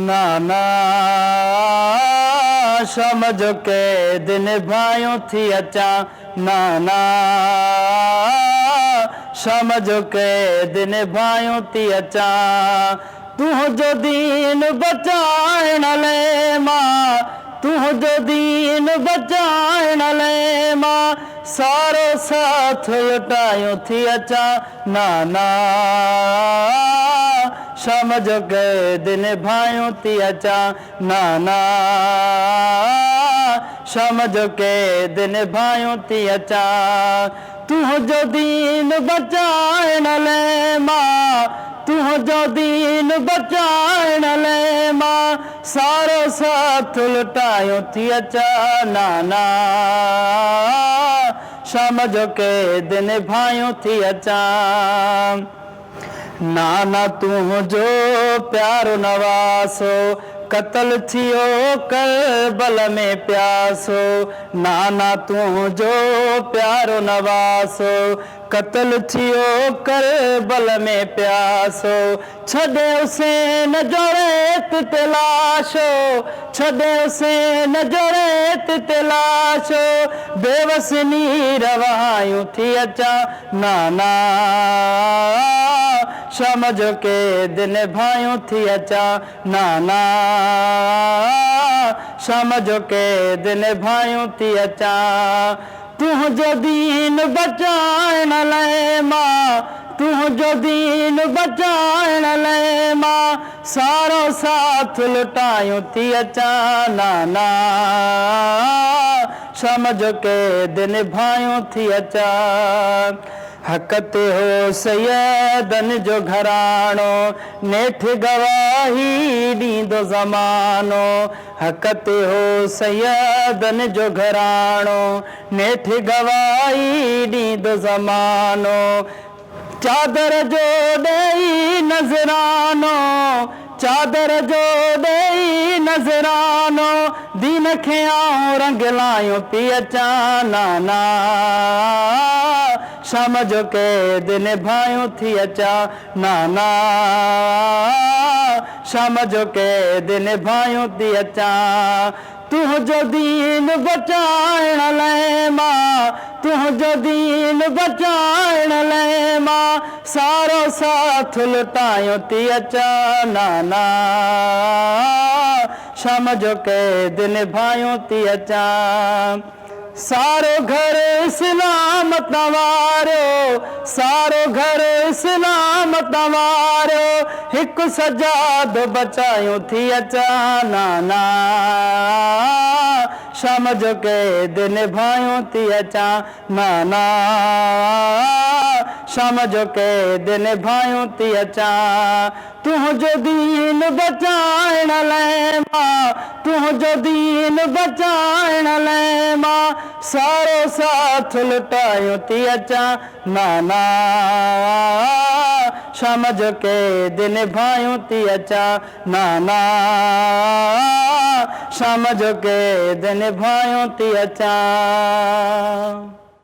नाना समझ के दिन भाइयों थी अचा नाना समझ के दिन भाइयों थी अचा तुझो दीन बचाइण ले मां तुझो दीन बचाइण ले मां सारो साथ लुटायो थी अचा नाना समझ के दिन भाइयों थी अचा नाना समझ के दिन भाइयों थी अचा तुझो दीन बचाइण ले मां तुझो दीन बचाइण ले मां सारो साथ लुटायो थी अचा नाना समझ के दिन भाइयों थी अचा नाना तुझो प्यारो नवासो कत्ल थियो करबल में प्यासो नाना तुझो प्यारो नवासो कत्ल थियो करबल में प्यासो छॾे हुसैन जो रेत ते लाशो छॾे हुसैन जो रेत ते लाशो बेवस नीर वहायूं थी अचा नाना समझ के दिन भाइयों थी अचा नाना समझ के दिन भाइयों थी अचा तुझो दीन बचाइण ले मां तुझो दीन बचाइण ले मां सारो साथ लुटायो थी अचा नाना समझ के दिन भाइयों थी अचा हक़ ते हो सैयदन जो घराणो नेठ गवाही ॾींदो ज़मानो हक़ ते हो सैयदन जो घराणो नेठ गवाही ॾींदो ज़मानो चादर जो ॾेई नज़रानो चादर जो ॾेई नज़रानो दीन खे आऊं रंग लायो थी अचा नाना समझ के दिन भाइयों थी अचा नाना समझ के दिन भाइयों थी अचा तुझो दीन बचाइण ले मां तुझो दीन बचाइण ले मां सारो साथ लुटायो थी अचा नाना समझ के दिन भाइयों थी अचा सारो घर इस्लाम तवारो सारो घर इस्लाम तवारो हिक सजाद बचायो थी अचा नाना समझ के दिन भाइयों थी अचा नाना समझ के दिन भाइयों थी अचा तुझो दीन बचाइण ले मां तुझो दीन बचाइण ले मां सारो साथ लुटायो थी अचा नाना समझ के दिन भाइयों थी अचा नाना समझ के दिन भाइयों थी अचा।